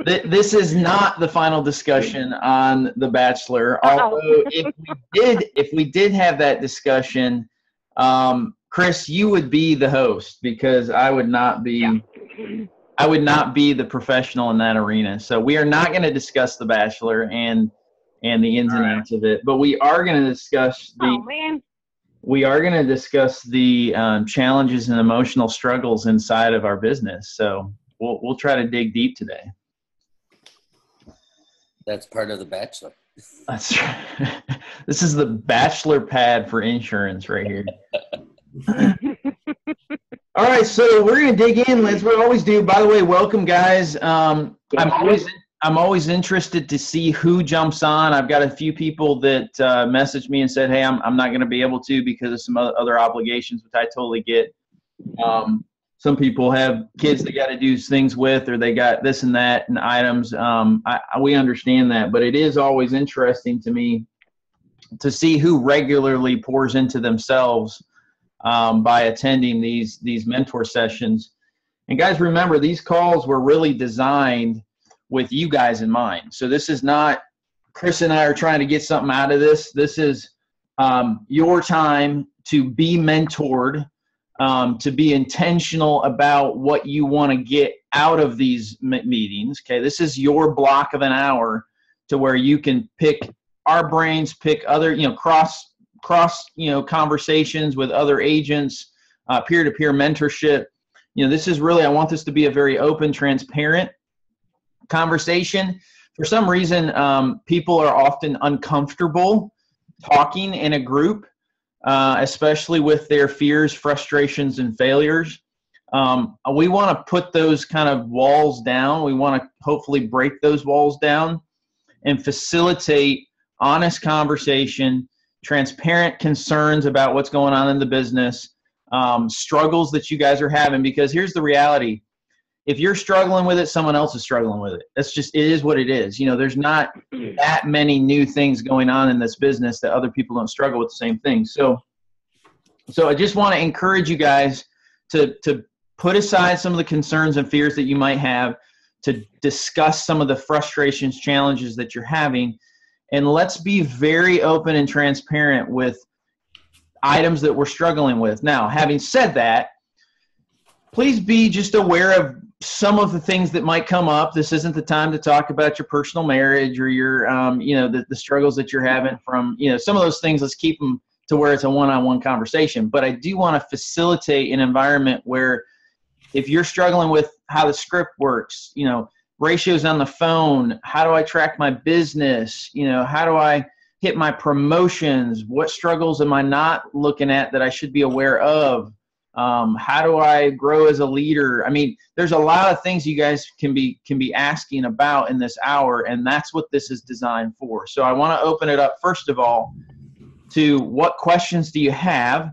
This is not the final discussion on The Bachelor. Although if we did have that discussion, Chris, you would be the host because I would not be. Yeah. I would not be the professional in that arena. So we are not going to discuss The Bachelor and the ins and outs of it, but we are going to discuss the challenges and emotional struggles inside of our business. So we'll try to dig deep today. That's part of The Bachelor. That's right. This is the bachelor pad for insurance right here. All right, so we're going to dig in as we always do. By the way, welcome, guys. I'm always interested to see who jumps on. I've got a few people that messaged me and said, hey, I'm not going to be able to because of some other obligations, which I totally get. Some people have kids they got to do things with, or they got this and that and items. We understand that, but it is always interesting to me to see who regularly pours into themselves by attending these mentor sessions. And guys, remember, these calls were really designed with you guys in mind. So this is not Chris and I are trying to get something out of this. This is your time to be mentored, to be intentional about what you want to get out of these meetings. Okay, this is your block of an hour to where you can pick our brains, pick other, cross conversations with other agents, peer-to-peer mentorship. This is really, I want this to be a very open, transparent conversation. For some reason, people are often uncomfortable talking in a group, especially with their fears, frustrations, and failures. We want to put those kind of walls down. We want to hopefully break those walls down and facilitate honest conversation, transparent concerns about what's going on in the business, struggles that you guys are having, because here's the reality. If you're struggling with it, someone else is struggling with it. It is what it is. There's not that many new things going on in this business that other people don't struggle with the same thing. So I just want to encourage you guys to put aside some of the concerns and fears that you might have, to discuss some of the frustrations, challenges that you're having. And let's be very open and transparent with items that we're struggling with. Now, having said that, please be just aware of some of the things that might come up. This isn't the time to talk about your personal marriage or your, the struggles that you're having from, some of those things. Let's keep them to where it's a one-on-one conversation. But I do want to facilitate an environment where if you're struggling with how the script works, ratios on the phone, how do I track my business? How do I hit my promotions? What struggles am I not looking at that I should be aware of? How do I grow as a leader? I mean, there's a lot of things you guys can be asking about in this hour, and that's what this is designed for. So I want to open it up, first of all, to what questions do you have?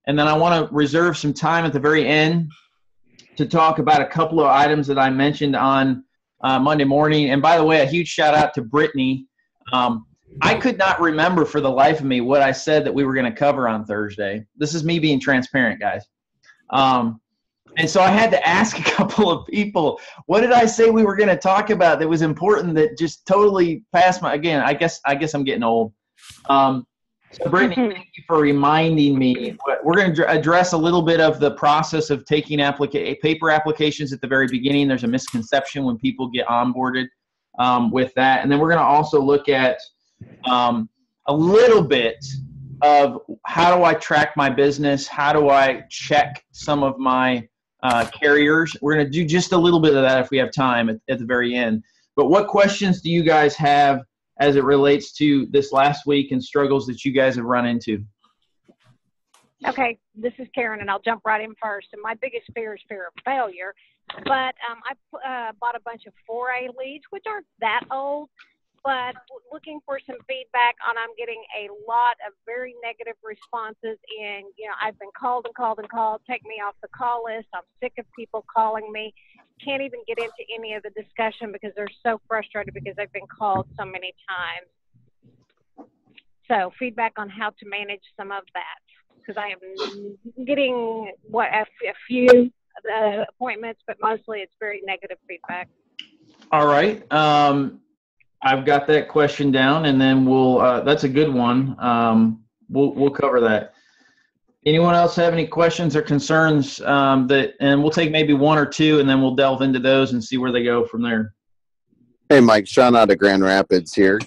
And then I want to reserve some time at the very end to talk about a couple of items that I mentioned on Monday morning. And by the way, a huge shout out to Brittany. I could not remember for the life of me what I said that we were going to cover on Thursday. This is me being transparent, guys. And so I had to ask a couple of people, what did I say we were going to talk about that was important that just totally passed my, again, I guess I'm getting old. So Brittany, thank you for reminding me. We're going to address a little bit of the process of taking paper applications at the very beginning. There's a misconception when people get onboarded with that. And then we're going to also look at a little bit of how do I track my business? How do I check some of my carriers? We're going to do just a little bit of that if we have time at the very end. But what questions do you guys have as it relates to this last week and struggles that you guys have run into? Okay, this is Karen, and I'll jump right in first. And my biggest fear is fear of failure. But I bought a bunch of 4A leads, which aren't that old, but looking for some feedback on, I'm getting a lot of very negative responses in, I've been called and called and called, take me off the call list. I'm sick of people calling me. Can't even get into any of the discussion because they're so frustrated because they've been called so many times. So feedback on how to manage some of that, because I am getting a few appointments, but mostly it's very negative feedback. All right. I've got that question down, and then we'll. That's a good one. We'll cover that. Anyone else have any questions or concerns and we'll take maybe one or two, and then we'll delve into those and see where they go from there. Hey, Mike, Sean out of Grand Rapids here.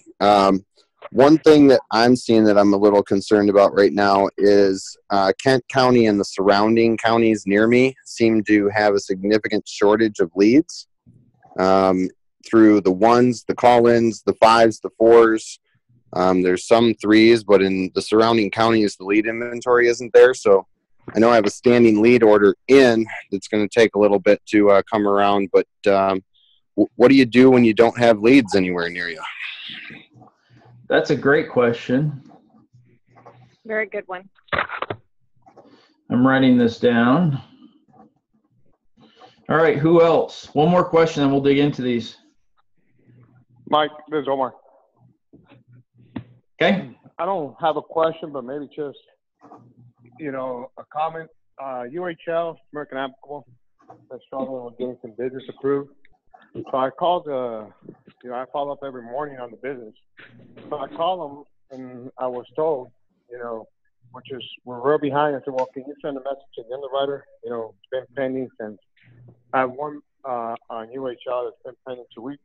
One thing that I'm seeing that I'm a little concerned about right now is Kent County and the surrounding counties near me seem to have a significant shortage of leads through the ones, the call-ins, the fives, the fours. There's some threes, but in the surrounding counties, the lead inventory isn't there. So I know I have a standing lead order in that's going to take a little bit to come around. But what do you do when you don't have leads anywhere near you? That's a great question. Very good one. I'm writing this down. All right, who else? One more question, and we'll dig into these. Mike, this is Omar. Okay. I don't have a question, but maybe just, a comment. UHL, American Amicable, they're struggling with getting some business approved. So I called, I follow up every morning on the business. So I called them, and I was told, we're real behind. I said, well, can you send a message to the underwriter? It's been pending since I have one on UHL that's been pending 2 weeks.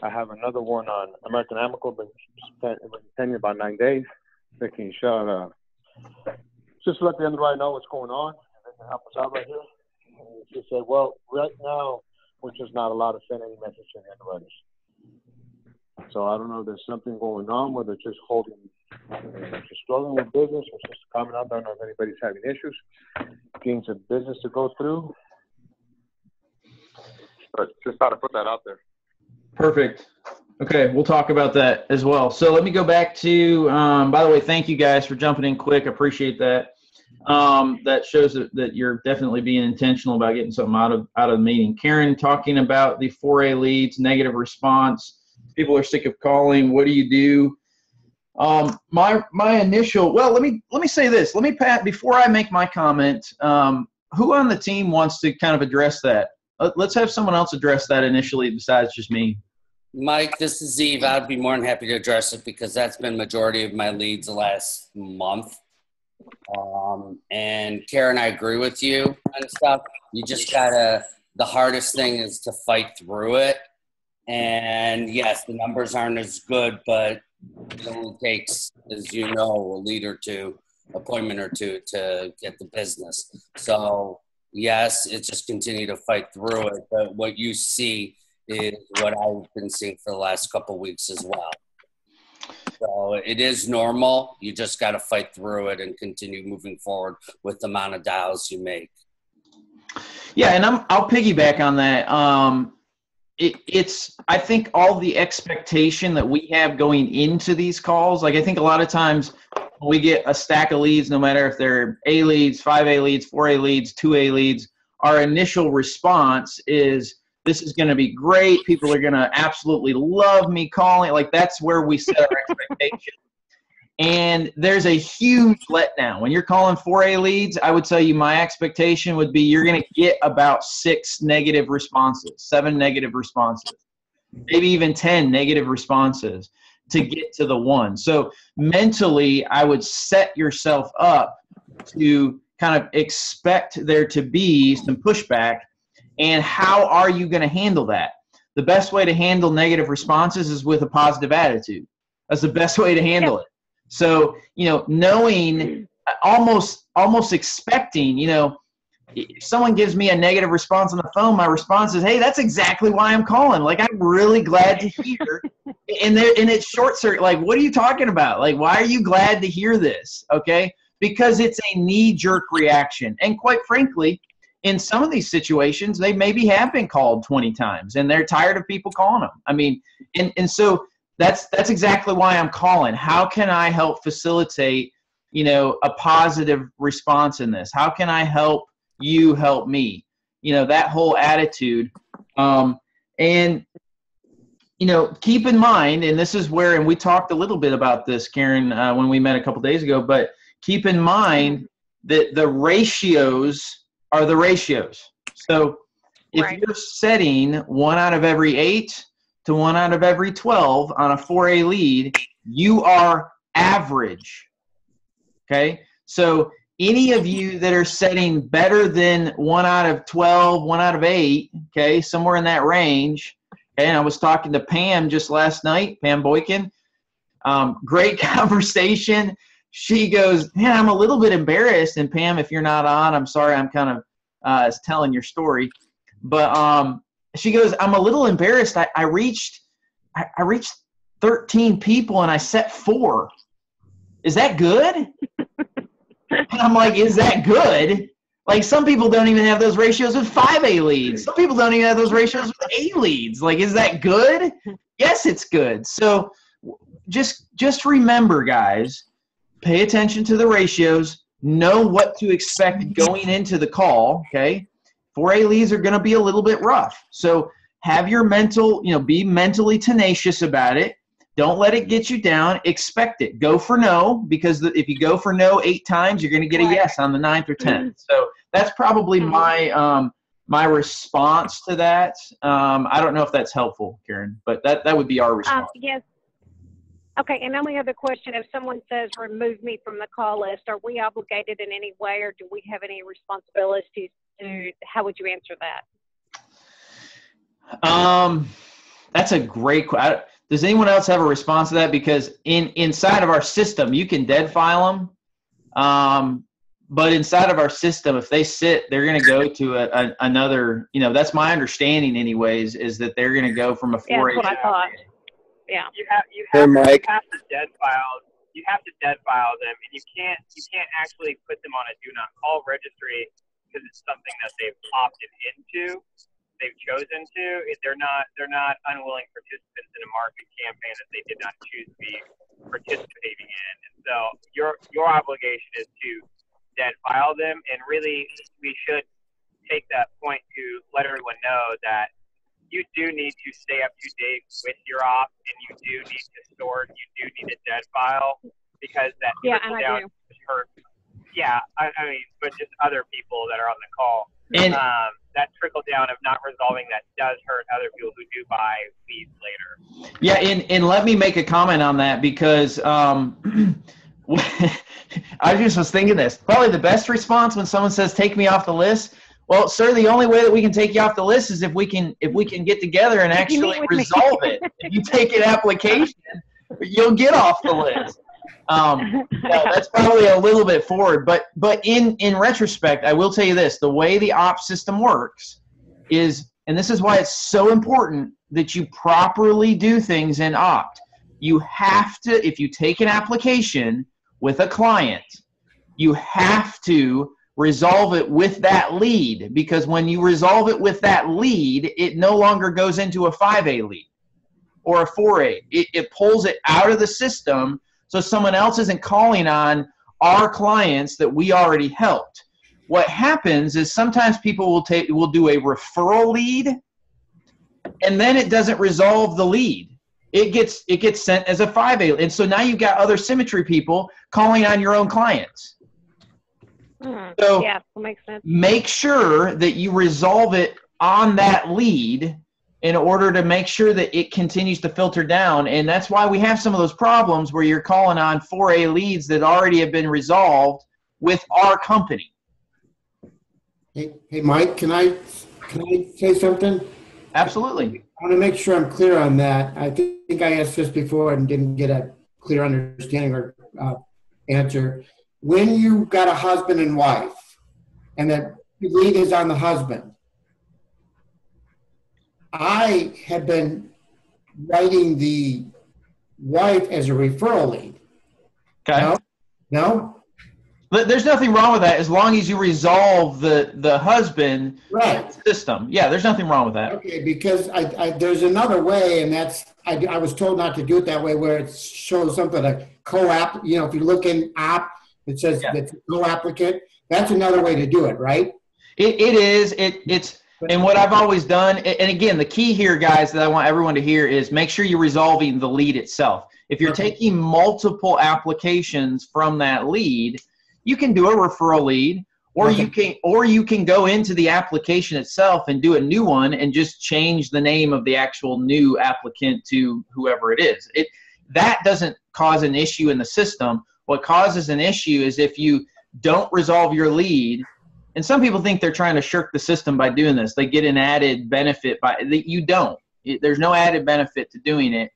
I have another one on American Amicable, been pending about 9 days. They can just let the underwriter know what's going on, and they can help us out right here. And she said, well, right now, we're just not allowed to send any message to the underwriters. So I don't know if there's something going on where they're just just struggling with business, or just coming up. I don't know if anybody's having issues getting some business to go through. But just thought I'd put that out there. Perfect. Okay, we'll talk about that as well. So let me go back to, by the way, thank you guys for jumping in quick. I appreciate that. That shows that you're definitely being intentional about getting something out of the meeting. Karen, talking about the 4A leads, negative response. People are sick of calling. What do you do? My initial, well, let me say this. Pat, before I make my comment, who on the team wants to kind of address that? Let's have someone else address that initially besides just me. Mike, this is Eve. I'd be more than happy to address it because that's been majority of my leads the last month. And Karen, I agree with you and stuff. You just the hardest thing is to fight through it. And yes, the numbers aren't as good, but it only takes, as you know, a lead or two, appointment or two to get the business. So yes, it's just continue to fight through it. But what you see is what I've been seeing for the last couple of weeks as well. So it is normal. You just got to fight through it and continue moving forward with the amount of dials you make. Yeah, and I'll piggyback on that. It's I think all the expectation that we have going into these calls, like I think a lot of times when we get a stack of leads, no matter if they're A leads, 5A leads, 4A leads, 2A leads, our initial response is, this is going to be great. People are going to absolutely love me calling. Like that's where we set our expectation. And there's a huge letdown. When you're calling 4A leads, I would tell you my expectation would be you're going to get about 6 negative responses, 7 negative responses, maybe even 10 negative responses to get to the 1. So mentally, I would set yourself up to kind of expect there to be some pushback. And how are you going to handle that? The best way to handle negative responses is with a positive attitude. That's the best way to handle it. So, knowing, almost expecting, if someone gives me a negative response on the phone, my response is, hey, that's exactly why I'm calling. Like, I'm really glad to hear. And it's short circuit. Like, what are you talking about? Like, why are you glad to hear this? Okay. Because it's a knee-jerk reaction. And quite frankly, in some of these situations, they maybe have been called 20 times and they're tired of people calling them. I mean, and so that's exactly why I'm calling. How can I help facilitate, a positive response in this? How can I help you help me? That whole attitude. And keep in mind, and this is where, and we talked a little bit about this, Karen, when we met a couple days ago, but keep in mind that the ratios are the ratios. So If Right. you're setting 1 out of every 8 to 1 out of every 12 on a 4A lead, you are average. Okay? So any of you that are setting better than 1 out of 12, 1 out of 8, okay, somewhere in that range. Okay, and I was talking to Pam just last night, Pam Boykin. Great conversation. She goes, man, I'm a little bit embarrassed. And Pam, if you're not on, I'm sorry, I'm kind of telling your story. But she goes, I'm a little embarrassed. I reached 13 people and I set 4. Is that good? And I'm like, is that good? Like, some people don't even have those ratios with 5A leads. Some people don't even have those ratios with A leads. Like, is that good? Yes, it's good. So just remember, guys, pay attention to the ratios, know what to expect going into the call, okay? 4A leads are going to be a little bit rough. So have your mental, be mentally tenacious about it. Don't let it get you down. Expect it. Go for no, because if you go for no 8 times, you're going to get a yes on the 9th or 10th. So that's probably my response to that. I don't know if that's helpful, Karen, but that would be our response. Yes. Okay, and then we have the question, if someone says remove me from the call list, are we obligated in any way, or do we have any responsibilities how would you answer that? That's a great question. Does anyone else have a response to that? Because inside of our system, you can dead file them. But inside of our system, if they sit, they're going to go to another, that's my understanding anyways, is that they're going to go from a 4A. Yeah, that's what I thought. Yeah. You have to dead file. You have to dead file them, and you can't actually put them on a do not call registry because it's something that they've opted into. They've chosen to. They're not unwilling participants in a market campaign that they did not choose to be participating in. And so your obligation is to dead file them, and really we should take that point to let everyone know that you do need to stay up to date with your op, and you do need to store, you do need a dead file, because that trickle down hurt. Yeah, I mean, but just other people that are on the call. And that trickle down of not resolving that does hurt other people who do buy leads later. Yeah, and let me make a comment on that, because I just was thinking this. Probably the best response when someone says, take me off the list. Well, sir, the only way that we can take you off the list is if we can get together and actually resolve it. If you take an application, you'll get off the list. That's probably a little bit forward, but in retrospect, I will tell you this: the way the ops system works is, and this is why it's so important that you properly do things in opt. You have to, if you take an application with a client, you have to resolve it with that lead, because when you resolve it with that lead, it no longer goes into a 5A lead or a 4A. It pulls it out of the system, so someone else isn't calling on our clients that we already helped. What happens is sometimes people will do a referral lead, and then it doesn't resolve the lead. It gets sent as a 5A, and so now you've got other Symmetry people calling on your own clients. So yeah, that makes sense. Make sure that you resolve it on that lead in order to make sure that it continues to filter down. And that's why we have some of those problems where you're calling on 4A leads that already have been resolved with our company. Hey Mike, can I say something? Absolutely. I want to make sure I'm clear on that. I think I asked this before and didn't get a clear understanding or answer. When you got a husband and wife, and the lead is on the husband, I have been writing the wife as a referral lead. Okay. No? There's nothing wrong with that as long as you resolve the husband system. Yeah, there's nothing wrong with that. Okay, because there's another way, and that's I was told not to do it that way, where it shows something like co-app. If you look in app, it says that's co-applicant. That's another way to do it, right? It is. And what I've always done, and again, the key here, guys, that I want everyone to hear is make sure you're resolving the lead itself. If you're taking multiple applications from that lead, you can do a referral lead, Or Okay. you can go into the application itself and do a new one and just change the name of the actual new applicant to whoever it is. That doesn't cause an issue in the system. What causes an issue is if you don't resolve your lead, and some people think they're trying to shirk the system by doing this. They get an added benefit you don't. There's no added benefit to doing it.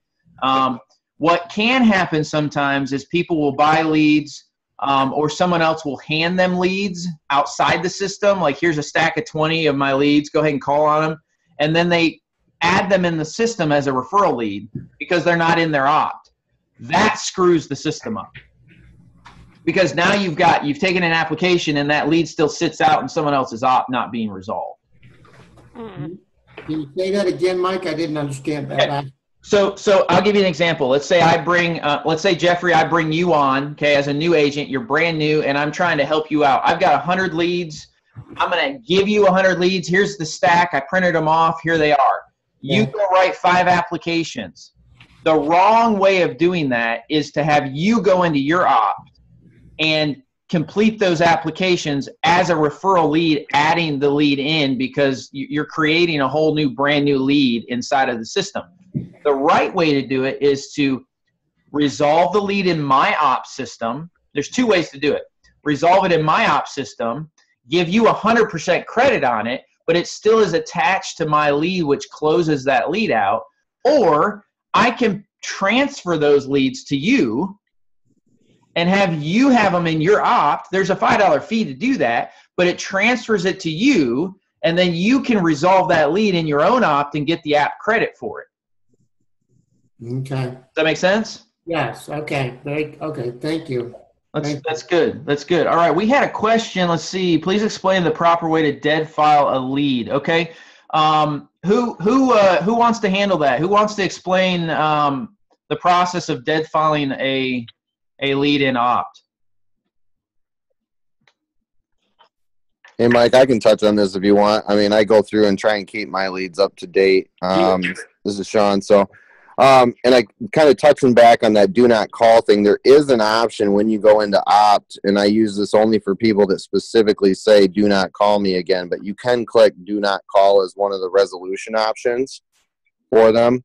What can happen sometimes is people will buy leads, or someone else will hand them leads outside the system. Like, here's a stack of 20 of my leads. Go ahead and call on them. And then they add them in the system as a referral lead because they're not in their opt. That screws the system up. Because now you've taken an application and that lead still sits out in someone else's opt not being resolved. Can you say that again, Mike? I didn't understand that. Okay. So I'll give you an example. Let's say Jeffrey, I bring you on, okay, as a new agent. You're brand new, and I'm trying to help you out. I've got 100 leads. I'm going to give you 100 leads. Here's the stack. I printed them off. Here they are. You Yeah. go write 5 applications. The wrong way of doing that is to have you go into your opt and complete those applications as a referral lead, adding the lead in, because you're creating a whole new brand new lead inside of the system. The right way to do it is to resolve the lead in my ops system. There's 2 ways to do it. Resolve it in my ops system, give you 100% credit on it, but it still is attached to my lead, which closes that lead out. Or I can transfer those leads to you and have you have them in your opt. There's a $5 fee to do that, but it transfers it to you, and then you can resolve that lead in your own opt and get the app credit for it. Okay. Does that make sense? Yes. Okay. Okay. Thank you. That's good. That's good. All right. We had a question. Let's see. Please explain the proper way to dead file a lead. Okay. Who wants to handle that? Who wants to explain the process of dead filing a lead in opt? Hey, Mike, I can touch on this if you want. I mean, I go through and try and keep my leads up to date. This is Sean. So, and I kind of touching back on that do not call thing. There is an option when you go into opt, and I use this only for people that specifically say do not call me again, but you can click do not call as one of the resolution options for them.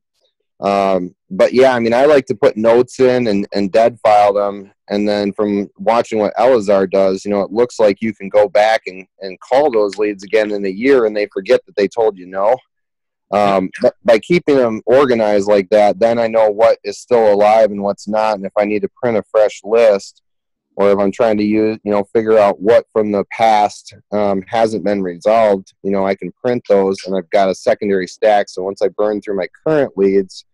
But yeah, I mean, I like to put notes in and dead file them. And then from watching what Elazar does, it looks like you can go back and call those leads again in a year and they forget that they told you no. But by keeping them organized like that, then I know what is still alive and what's not. And if I need to print a fresh list, or if I'm trying to figure out what from the past hasn't been resolved, I can print those and I've got a secondary stack. So once I burn through my current leads,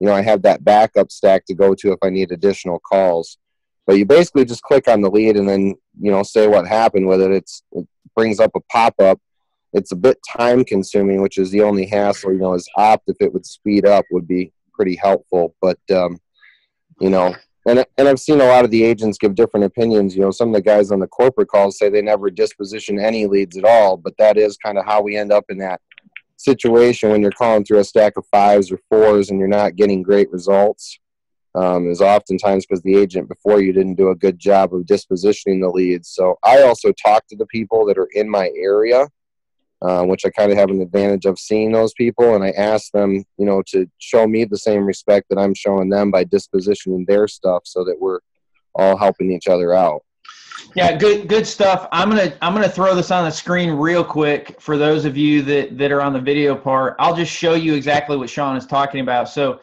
I have that backup stack to go to if I need additional calls. But you basically just click on the lead and then, say what happened with it. It brings up a pop-up. It's a bit time consuming, which is the only hassle, is opt, if it would speed up, would be pretty helpful. But, and I've seen a lot of the agents give different opinions. Some of the guys on the corporate calls say they never disposition any leads at all, but that is kind of how we end up in that situation when you're calling through a stack of 5s or 4s and you're not getting great results. Is oftentimes because the agent before you didn't do a good job of dispositioning the leads. So I also talk to the people that are in my area, which I kind of have an advantage of seeing those people, and I ask them, to show me the same respect that I'm showing them by dispositioning their stuff, so that we're all helping each other out. Yeah, good stuff. I'm gonna throw this on the screen real quick for those of you that are on the video part. I'll just show you exactly what Sean is talking about. So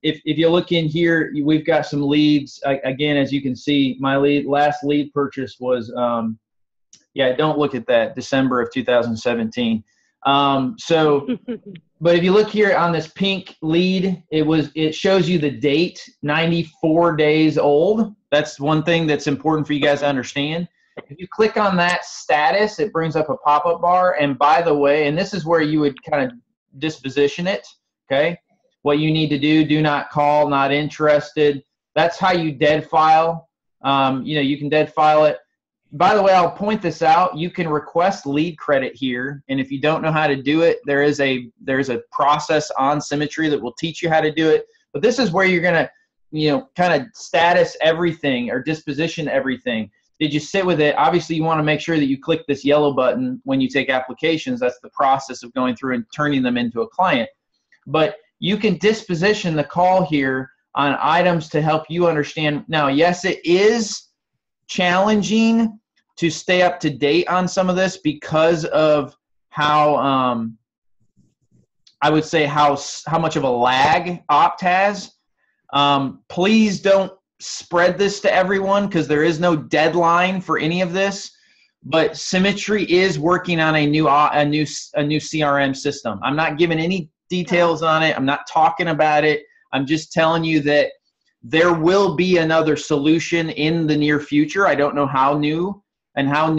if you look in here, we've got some leads. Again, as you can see, my last lead purchase was don't look at that, December of 2017. But if you look here on this pink lead, it shows you the date, 94 days old. That's one thing that's important for you guys to understand. If you click on that status, it brings up a pop-up bar. And by the way, and this is where you would kind of disposition it, okay? What you need to do not call, not interested. That's how you dead file. You can dead file it. By the way, I'll point this out. You can request lead credit here, and if you don't know how to do it, there's a process on Symmetry that will teach you how to do it. But this is where you're gonna, kind of status everything or disposition everything. did you sit with it? Obviously, you want to make sure that you click this yellow button when you take applications. That's the process of going through and turning them into a client. But you can disposition the call here on items to help you understand. Now, yes, it is challenging to stay up to date on some of this because of how I would say how much of a lag Opt has. Please don't spread this to everyone because there is no deadline for any of this. But Symmetry is working on a new CRM system. I'm not giving any details on it. I'm not talking about it. I'm just telling you that there will be another solution in the near future. I don't know how new and how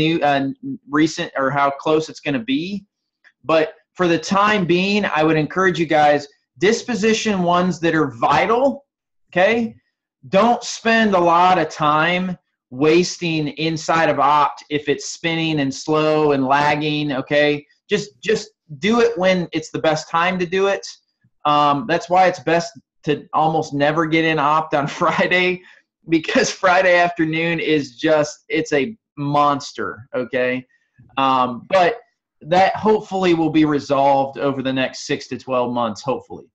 recent or how close it's going to be. But for the time being, I would encourage you guys, disposition ones that are vital, okay? Don't spend a lot of time wasting inside of Opt if it's spinning and slow and lagging, okay? Just do it when it's the best time to do it. That's why it's best to almost never get in Opt on Friday, because Friday afternoon is just, it's a monster, okay? But that hopefully will be resolved over the next 6 to 12 months, hopefully.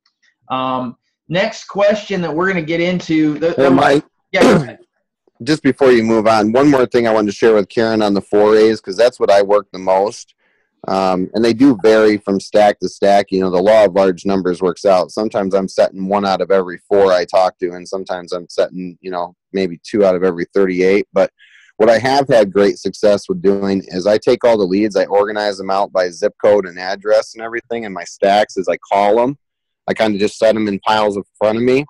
Next question that we're going to get into. Hey, Mike. Yeah. Just before you move on, one more thing I wanted to share with Karen on the 4As, because that's what I work the most. And they do vary from stack to stack. You know, the law of large numbers works out. Sometimes I'm setting 1 out of every 4 I talk to, and sometimes I'm setting, you know, maybe 2 out of every 38. But what I have had great success with doing is I take all the leads, I organize them out by zip code and address and everything, and my stacks as I call them. I kind of just set them in piles in front of me.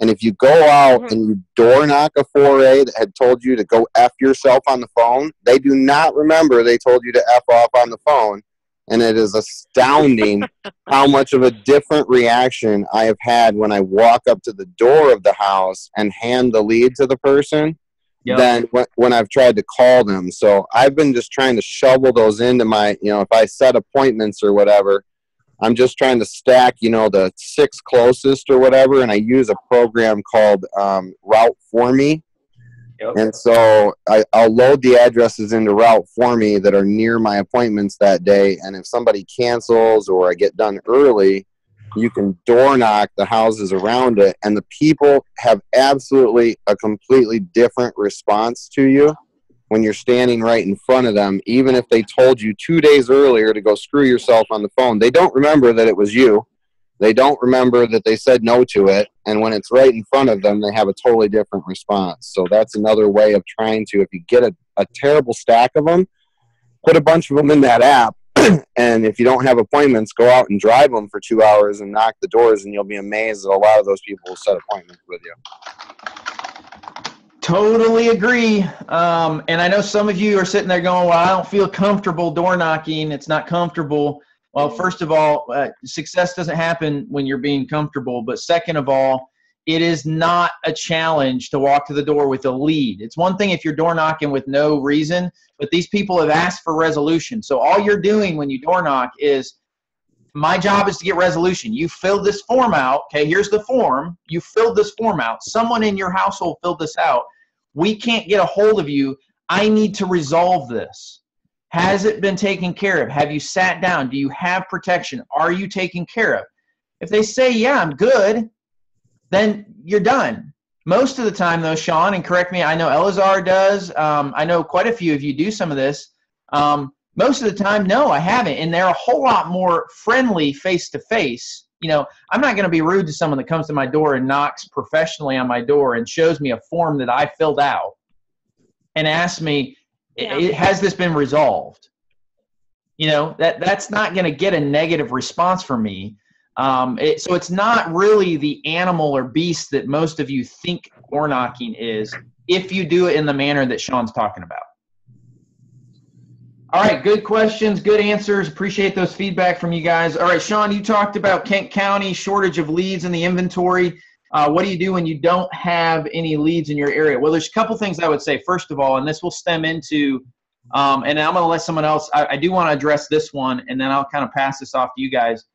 And if you go out and you door knock a 4A that had told you to go F yourself on the phone, they do not remember they told you to F off on the phone. And it is astounding how much of a different reaction I have had when I walk up to the door of the house and hand the lead to the person than when I've tried to call them. So I've been just trying to shovel those into my, you know, if I set appointments or whatever, I'm just trying to stack, you know, the 6 closest or whatever, and I use a program called Route For Me. And so I'll load the addresses into Route For Me that are near my appointments that day, and if somebody cancels or I get done early, you can door knock the houses around it, and the people have absolutely a completely different response to you when you're standing right in front of them. Even if they told you 2 days earlier to go screw yourself on the phone, they don't remember that it was you. They don't remember that they said no to it. And when it's right in front of them, they have a totally different response. So that's another way of trying to, if you get a terrible stack of them, put a bunch of them in that app. And if you don't have appointments, go out and drive them for 2 hours and knock the doors, and you'll be amazed that a lot of those people will set appointments with you. Totally agree. And I know some of you are sitting there going, well, I don't feel comfortable door knocking. It's not comfortable. Well, first of all, success doesn't happen when you're being comfortable. But second of all, it is not a challenge to walk to the door with a lead. It's one thing if you're door knocking with no reason, but these people have asked for resolution. So all you're doing when you door knock is, my job is to get resolution. You filled this form out. Okay, here's the form. You filled this form out. Someone in your household filled this out. We can't get a hold of you. I need to resolve this. Has it been taken care of? Have you sat down? Do you have protection? Are you taken care of? If they say, yeah, I'm good, then you're done. Most of the time, though, Sean, and correct me, I know Elazar does. I know quite a few of you do some of this. Most of the time, no, I haven't. And they're a whole lot more friendly face-to-face. You know, I'm not going to be rude to someone that comes to my door and knocks professionally on my door and shows me a form that I filled out and asks me, has this been resolved? You know, that's not going to get a negative response from me. So it's not really the animal or beast that most of you think door knocking is, if you do it in the manner that Sean's talking about. All right, good questions, good answers. Appreciate those feedback from you guys. All right, Sean, you talked about Kent County, shortage of leads in the inventory. What do you do when you don't have any leads in your area? Well, there's a couple things I would say. First of all, and this will stem into, and I'm going to let someone else, I do want to address this one, and then I'll kind of pass this off to you guys.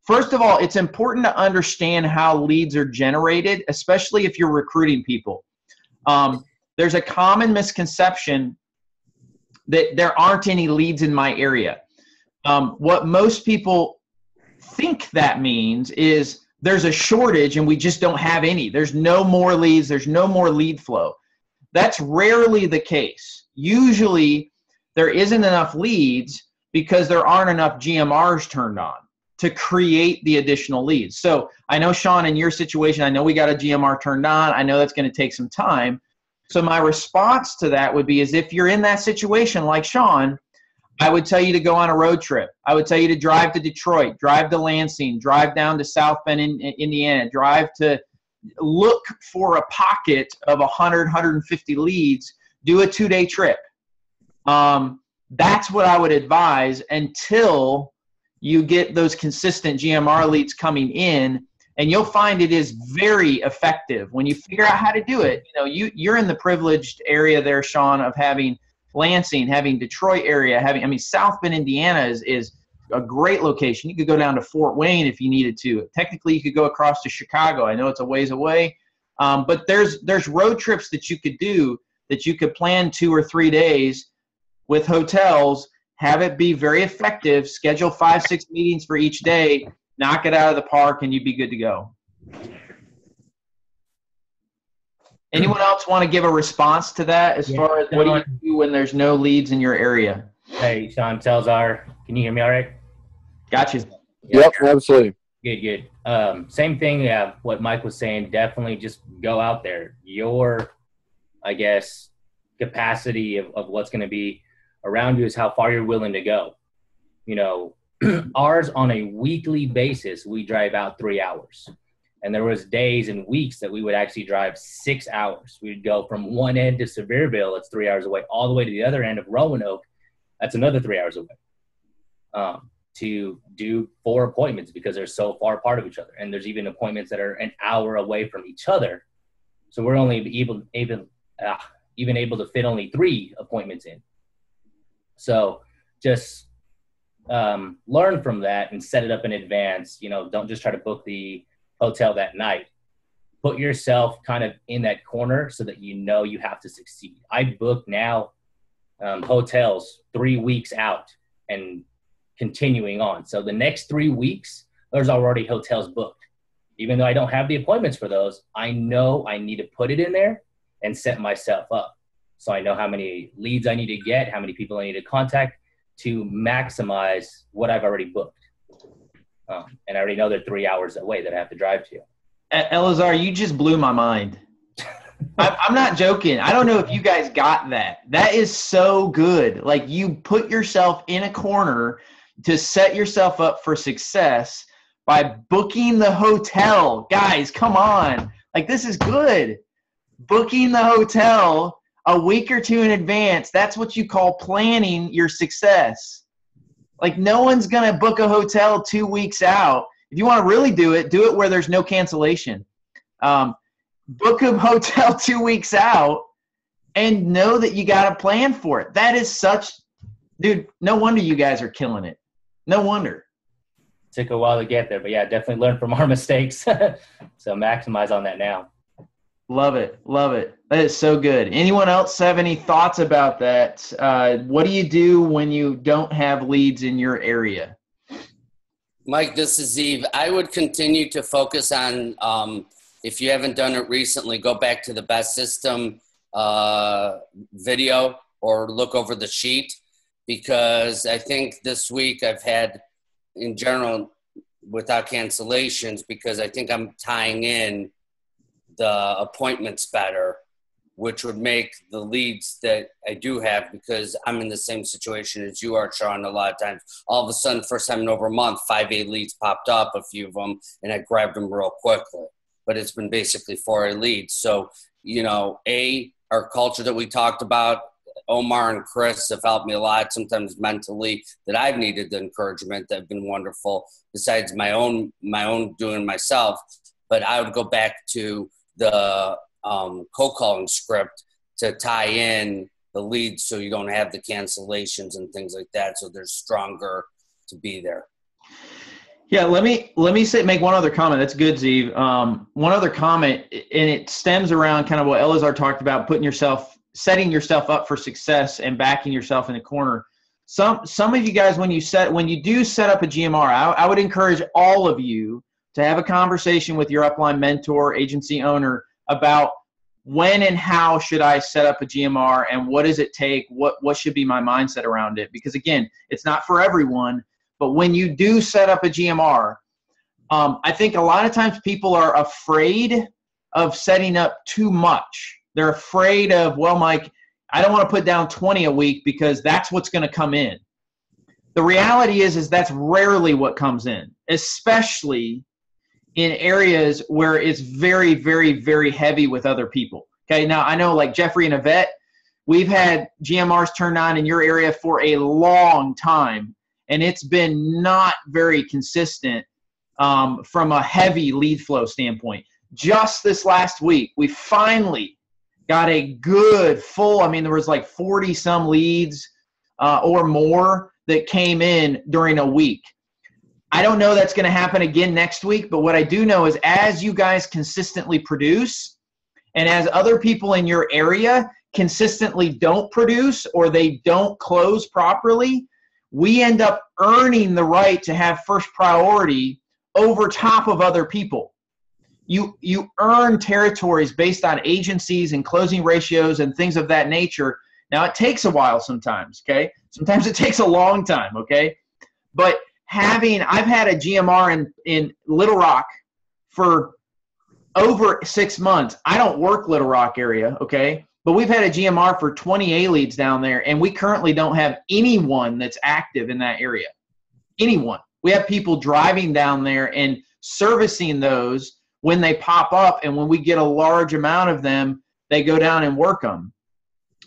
First of all, it's important to understand how leads are generated, especially if you're recruiting people. there's a common misconception that there aren't any leads in my area. What most people think that means is there's a shortage and we just don't have any. There's no more leads. There's no more lead flow. That's rarely the case. Usually there isn't enough leads because there aren't enough GMRs turned on to create the additional leads. So I know, Sean, in your situation, I know we got a GMR turned on. I know that's going to take some time. So my response to that would be is if you're in that situation like Sean, I would tell you to go on a road trip. I would tell you to drive to Detroit, drive to Lansing, drive down to South Bend, Indiana, drive to look for a pocket of 100, 150 leads, do a 2-day trip. That's what I would advise until you get those consistent GMR leads coming in, and you'll find it is very effective when you figure out how to do it. You know, you're in the privileged area there, Sean, of having Lansing, having Detroit area, South Bend, Indiana is a great location. You could go down to Fort Wayne if you needed to. Technically, you could go across to Chicago. I know it's a ways away, but there's road trips that you could do that you could plan 2 or 3 days with hotels, have it be very effective, schedule 5-6 meetings for each day, knock it out of the park, and you'd be good to go. Anyone else want to give a response to that as far as what do you do when there's no leads in your area? Hey, Sean Telzar, can you hear me all right? Got you. Yep, absolutely. Good. Same thing, what Mike was saying, definitely just go out there. Your, I guess, capacity of what's going to be around you is how far you're willing to go. You know, ours on a weekly basis, we drive out 3 hours. And there was days and weeks that we would actually drive 6 hours. We'd go from one end to Sevierville, that's 3 hours away, all the way to the other end of Roanoke, that's another 3 hours away, to do 4 appointments because they're so far apart of each other. And there's even appointments that are an hour away from each other. So we're only even able to fit only 3 appointments in. So just learn from that and set it up in advance. You know, don't just try to book the hotel that night. Put yourself kind of in that corner so that you know you have to succeed. I book now hotels 3 weeks out and continuing on. So the next 3 weeks, there's already hotels booked. Even though I don't have the appointments for those, I know I need to put it in there and set myself up. So I know how many leads I need to get, how many people I need to contact to maximize what I've already booked. And I already know they're 3 hours away that I have to drive to. Elazar, you just blew my mind. I'm not joking. I don't know if you guys got that. That is so good. Like, you put yourself in a corner to set yourself up for success by booking the hotel. Guys, come on. Like, this is good. Booking the hotel a week or 2 in advance, that's what you call planning your success. Like, no one's going to book a hotel 2 weeks out. If you want to really do it where there's no cancellation. Book a hotel 2 weeks out and know that you got a plan for it. That is such – dude, no wonder you guys are killing it. No wonder. Took a while to get there, but, yeah, definitely learn from our mistakes. So maximize on that now. Love it. Love it. That is so good. Anyone else have any thoughts about that? What do you do when you don't have leads in your area? Mike, this is Eve. I would continue to focus on, if you haven't done it recently, go back to the Best System video or look over the sheet, because I think this week I've had, in general, without cancellations, because I think I'm tying in the appointments better, which would make the leads that I do have, because I'm in the same situation as you are, Sean, a lot of times. All of a sudden, first time in over a month, 5A leads popped up, a few of them, and I grabbed them real quickly. But it's been basically 4A leads. So, you know, our culture that we talked about, Omar and Chris have helped me a lot, sometimes mentally, that I've needed the encouragement that have been wonderful, besides my own doing myself. But I would go back to the cold calling script to tie in the leads so you don't have the cancellations and things like that, so they're stronger to be there. Yeah, let me make one other comment. That's good, Zeev. One other comment, and it stems around kind of what Elazar talked about, setting yourself up for success and backing yourself in the corner. Some of you guys, when you do set up a GMR, I would encourage all of you to have a conversation with your upline mentor, agency owner about when and how should I set up a GMR and what does it take? What should be my mindset around it? Because again, it's not for everyone. But when you do set up a GMR, I think a lot of times people are afraid of setting up too much. They're afraid of, well, Mike, I don't want to put down 20 a week because that's what's going to come in. The reality is that's rarely what comes in, especially in areas where it's very, very, very heavy with other people. Okay, now I know like Jeffrey and Yvette, we've had GMRs turned on in your area for a long time. And it's been not very consistent from a heavy lead flow standpoint. Just this last week, we finally got a good full, there was like 40 some leads or more that came in during a week. I don't know that's going to happen again next week, but what I do know is as you guys consistently produce and as other people in your area consistently don't produce or they don't close properly, we end up earning the right to have first priority over top of other people. You earn territories based on agencies and closing ratios and things of that nature. Now, it takes a while sometimes, okay? Sometimes it takes a long time, okay? But I've had a GMR in Little Rock for over 6 months. I don't work Little Rock area, okay? But we've had a GMR for 20 A-leads down there, and we currently don't have anyone that's active in that area. Anyone. We have people driving down there and servicing those when they pop up, and when we get a large amount of them, they go down and work them.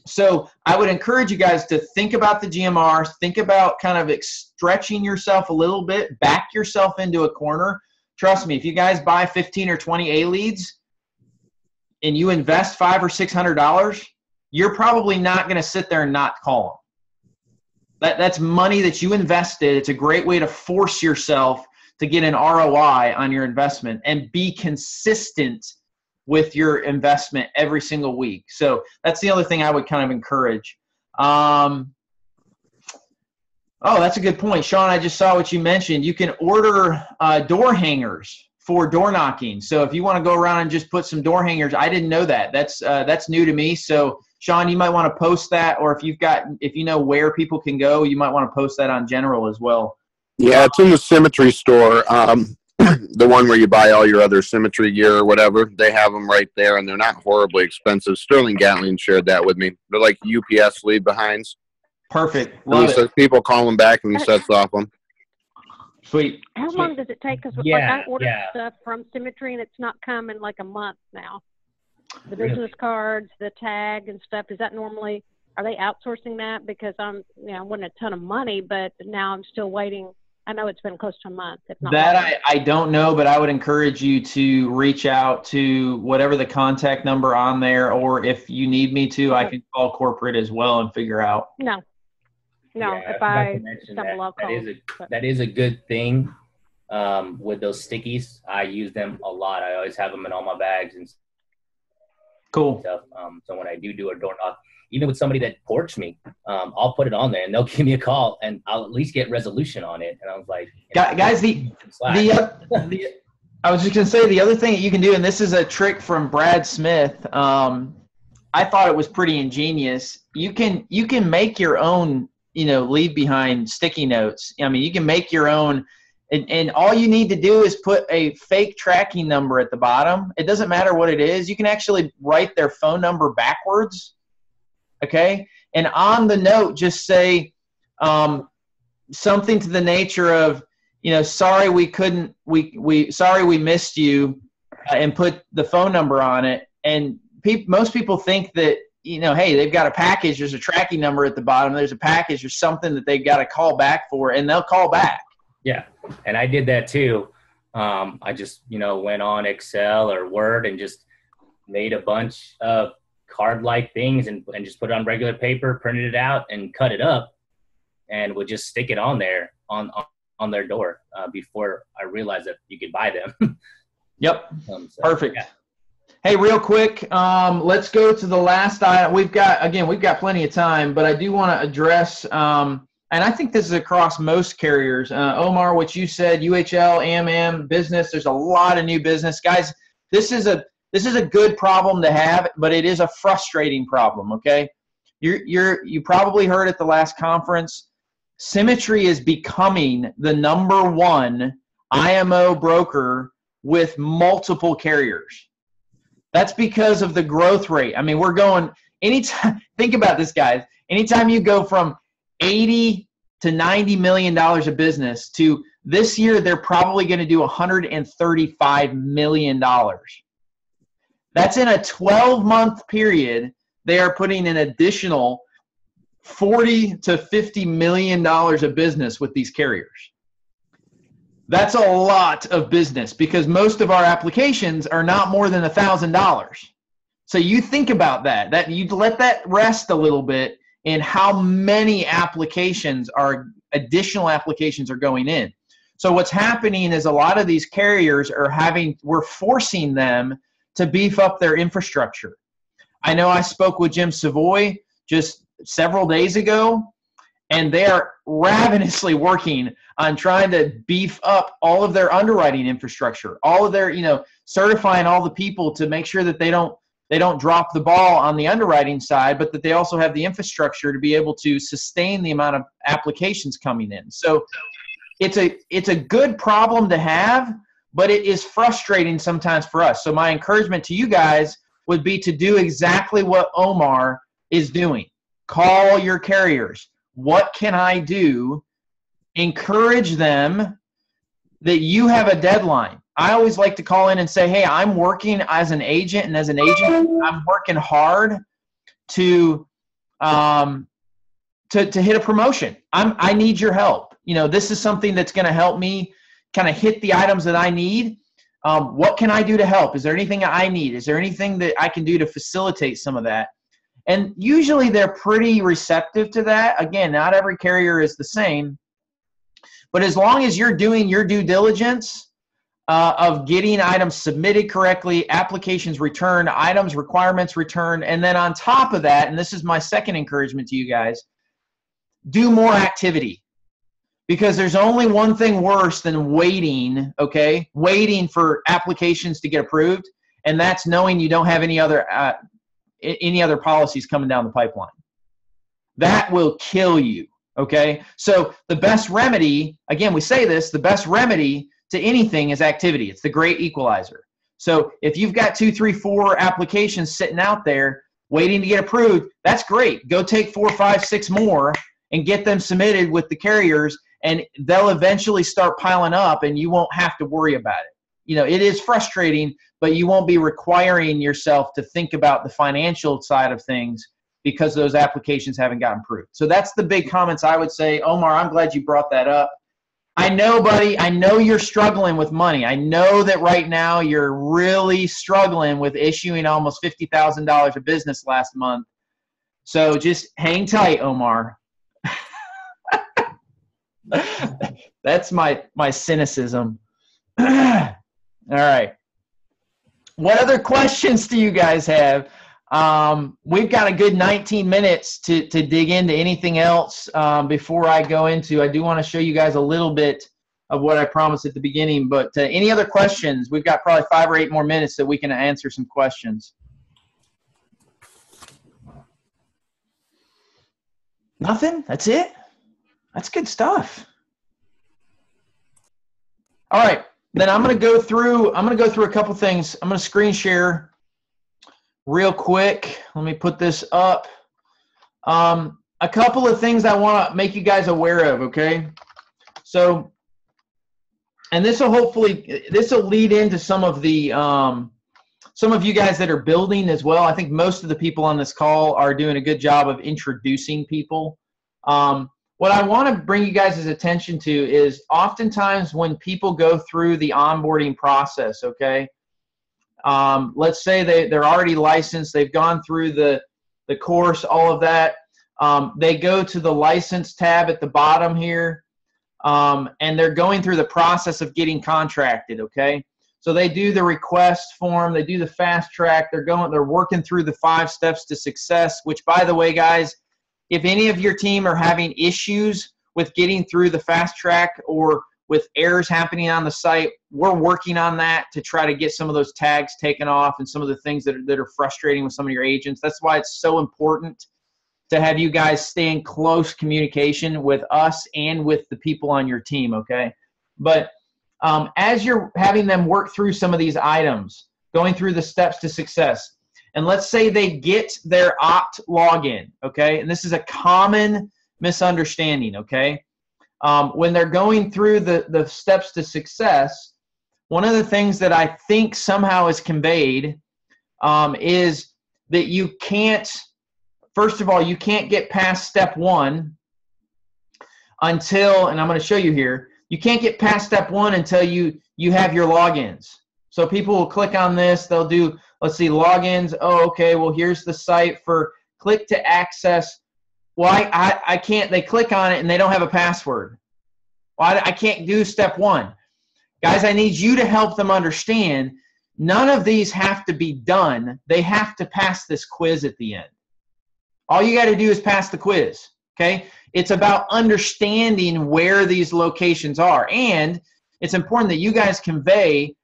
So I would encourage you guys to think about the GMRs, think about kind of stretching yourself a little bit, back yourself into a corner. Trust me, if you guys buy 15 or 20 A-leads, and you invest $500 or $600, you're probably not going to sit there and not call them. That's money that you invested. It's a great way to force yourself to get an ROI on your investment and be consistent with your investment every single week. So that's the other thing I would kind of encourage. Oh, that's a good point. Sean, I just saw what you mentioned. You can order door hangers for door knocking. So if you want to go around and just put some door hangers, I didn't know that. That's new to me. So Sean, you might want to post that, or if you know where people can go, you might want to post that on general as well. Yeah, it's in the Symmetry store. The one where you buy all your other Symmetry gear or whatever. They have them right there, and they're not horribly expensive. Sterling Gatling shared that with me. They're like UPS leave behinds. Perfect. Love it. People call them back and he sets off them. Sweet. How long does it take? Because I ordered stuff from Symmetry and it's not come in like a month now. The business cards, the tag and stuff. Is that normally? Are they outsourcing that? Because I wasn't a ton of money, but now I'm still waiting. I know it's been close to a month. If not that I don't know, but I would encourage you to reach out to whatever the contact number on there, or if you need me to, I can call corporate as well and figure out. No, if I stumble, I'll call. That is a good thing with those stickies. I use them a lot. I always have them in all my bags and cool stuff. So when I do a door knock, even with somebody that porched me, I'll put it on there and they'll give me a call and I'll at least get resolution on it. And I was like, guys, I was just going to say the other thing that you can do, and this is a trick from Brad Smith. I thought it was pretty ingenious. You can make your own, leave behind sticky notes. You can make your own, and all you need to do is put a fake tracking number at the bottom. It doesn't matter what it is. You can actually write their phone number backwards. Okay. And on the note, just say something to the nature of, sorry sorry we missed you, and put the phone number on it. And most people think that, hey, they've got a package, there's a tracking number at the bottom, there's a package or something that they've got to call back for, and they'll call back. Yeah. And I did that too. I just, went on Excel or Word and just made a bunch of card-like things and just put it on regular paper, printed it out and cut it up, and would just stick it on there on on their door before I realized that you could buy them. Yep. So, Perfect. yeah. Hey, real quick, let's go to the last item. We've got plenty of time, but I do want to address, and I think this is across most carriers. Omar, what you said, UHL, AMM, business, there's a lot of new business. Guys, this is a good problem to have, but it is a frustrating problem, okay? You probably heard at the last conference, Symmetry is becoming the #1 IMO broker with multiple carriers. That's because of the growth rate. I mean, we're going anytime. Think about this, guys. Anytime you go from 80 to $90 million of business to this year, they're probably going to do $135 million. That's in a 12-month period. They are putting an additional $40 to $50 million of business with these carriers. That's a lot of business because most of our applications are not more than $1,000. So you think about that you let that rest a little bit in how many additional applications are going in. So what's happening is a lot of these carriers we're forcing them to beef up their infrastructure. I know I spoke with Jim Savoy just several days ago, and they are ravenously working on trying to beef up all of their underwriting infrastructure, all of their, certifying all the people to make sure that they don't drop the ball on the underwriting side, but that they also have the infrastructure to be able to sustain the amount of applications coming in. So it's a good problem to have, but it is frustrating sometimes for us. So my encouragement to you guys would be to do exactly what Omar is doing. Call your carriers. What can I do? Encourage them that you have a deadline. I always like to call in and say, hey, I'm working as an agent, and as an agent, I'm working hard to hit a promotion. I need your help. This is something that's going to help me kind of hit the items that I need. What can I do to help? Is there anything I need? Is there anything that I can do to facilitate some of that? And usually they're pretty receptive to that. Again, not every carrier is the same. But as long as you're doing your due diligence of getting items submitted correctly, applications returned, items, requirements returned, and then on top of that, and this is my second encouragement to you guys, do more activity. Because there's only one thing worse than waiting, okay? Waiting for applications to get approved, and that's knowing you don't have any other policies coming down the pipeline. That will kill you, okay? So the best remedy, again, we say this, the best remedy to anything is activity. It's the great equalizer. So if you've got 2, 3, 4 applications sitting out there waiting to get approved, that's great. Go take 4, 5, 6 more and get them submitted with the carriers, and they'll eventually start piling up, and you won't have to worry about it. It is frustrating, but you won't be requiring yourself to think about the financial side of things because those applications haven't gotten approved. So that's the big comments I would say. Omar, I'm glad you brought that up. I know, buddy, I know you're struggling with money. I know that right now you're really struggling with issuing almost $50,000 of business last month. So just hang tight, Omar. That's my cynicism. All right. What other questions do you guys have? We've got a good 19 minutes to dig into anything else before I go into. I do want to show you guys a little bit of what I promised at the beginning. But any other questions? We've got probably 5 or 8 more minutes that we can answer some questions. Nothing? That's it? That's good stuff. All right, then I'm going to go through a couple things. I'm going to screen share real quick. Let me put this up. A couple of things I want to make you guys aware of, okay? So, and this will lead into some of the some of you guys that are building as well. I think most of the people on this call are doing a good job of introducing people. What I want to bring you guys' attention to is oftentimes when people go through the onboarding process, okay? Let's say they're already licensed, they've gone through the course, all of that. They go to the license tab at the bottom here. and they're going through the process of getting contracted, okay? So they do the request form, they do the fast track, they're working through the 5 steps to success, which, by the way, guys, if any of your team are having issues with getting through the fast track or with errors happening on the site, we're working on that to try to get some of those tags taken off and some of the things that are frustrating with some of your agents. That's why it's so important to have you guys stay in close communication with us and with the people on your team, okay? But as you're having them work through some of these items, going through the steps to success, and let's say they get their opt login, okay? And this is a common misunderstanding, okay? When they're going through the steps to success, one of the things that I think somehow is conveyed is that you can't, first of all, you can't get past step 1 until, and I'm going to show you here, you can't get past step 1 until you have your logins. So people will click on this, they'll do, let's see, logins. Oh, okay, well, here's the site for click to access. Well, I can't, they click on it and they don't have a password. Well, I can't do step 1. Guys, I need you to help them understand none of these have to be done. They have to pass this quiz at the end. All you got to do is pass the quiz, okay? It's about understanding where these locations are. And it's important that you guys convey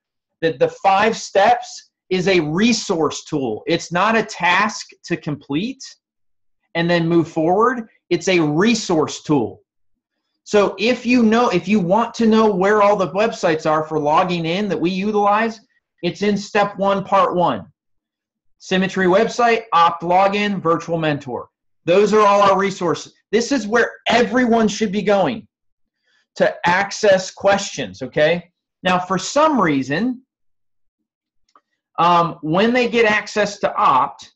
that the 5 steps is a resource tool. It's not a task to complete and then move forward. It's a resource tool. So if you want to know where all the websites are for logging in that we utilize, it's in step 1, part 1. Symmetry website, opt login, virtual mentor. Those are all our resources. This is where everyone should be going to access questions, okay? Now, for some reason, when they get access to opt,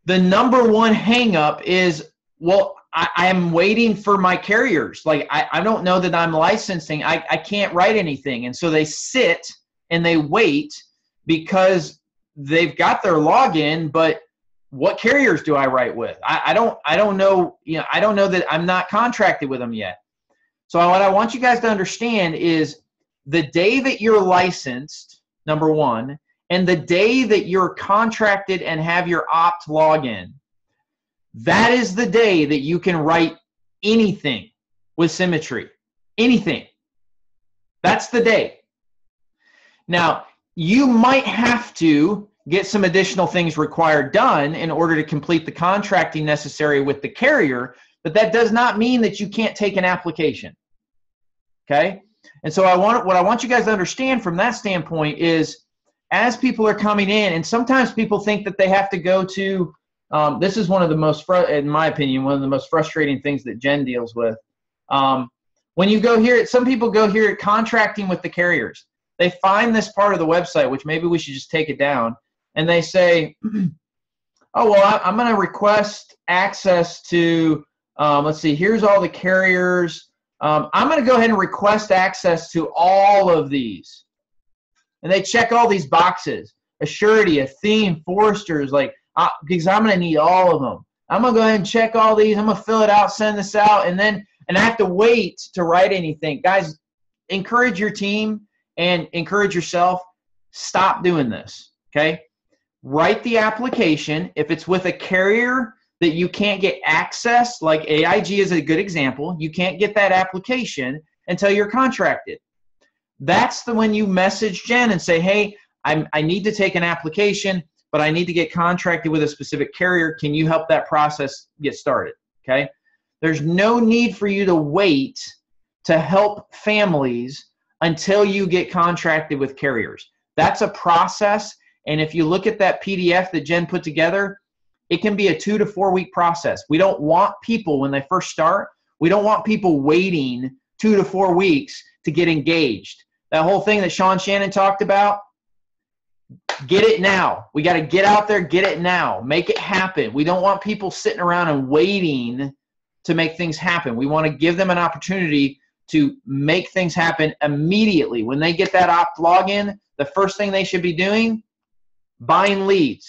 the number one hang-up is, well, I am waiting for my carriers. Like, I don't know that I'm licensing. I can't write anything. And so they sit and they wait because they've got their login, but what carriers do I write with? I don't know, I don't know that I'm not contracted with them yet. So what I want you guys to understand is the day that you're licensed, number 1, and the day that you're contracted and have your opt login, that is the day that you can write anything with Symmetry. Anything. That's the day. Now, you might have to get some additional things required done in order to complete the contracting necessary with the carrier, but that does not mean that you can't take an application. Okay? And so what I want you guys to understand from that standpoint is as people are coming in, and sometimes people think that they have to go to, this is one of the most, in my opinion, one of the most frustrating things that Jen deals with. When you go here, some people go here at contracting with the carriers. They find this part of the website, which maybe we should just take it down, and they say, oh, well, I'm going to request access to, let's see, here's all the carriers. I'm going to go ahead and request access to all of these. And they check all these boxes, Assurity, Athene, Foresters, like, because I'm going to need all of them. I'm going to go ahead and check all these. I'm going to fill it out, send this out, and I have to wait to write anything. Guys, encourage your team and encourage yourself. Stop doing this, okay? Write the application. If it's with a carrier that you can't get access, like AIG is a good example, you can't get that application until you're contracted. That's when you message Jen and say, hey, I need to take an application, but I need to get contracted with a specific carrier. Can you help that process get started? Okay? There's no need for you to wait to help families until you get contracted with carriers. That's a process, and if you look at that PDF that Jen put together, it can be a 2 to 4 week process. We don't want people, when they first start, we don't want people waiting 2 to 4 weeks to get engaged. That whole thing that Sean Shannon talked about, get it now. We got to get out there, get it now. Make it happen. We don't want people sitting around and waiting to make things happen. We want to give them an opportunity to make things happen immediately. When they get that opt login, the first thing they should be doing, buying leads,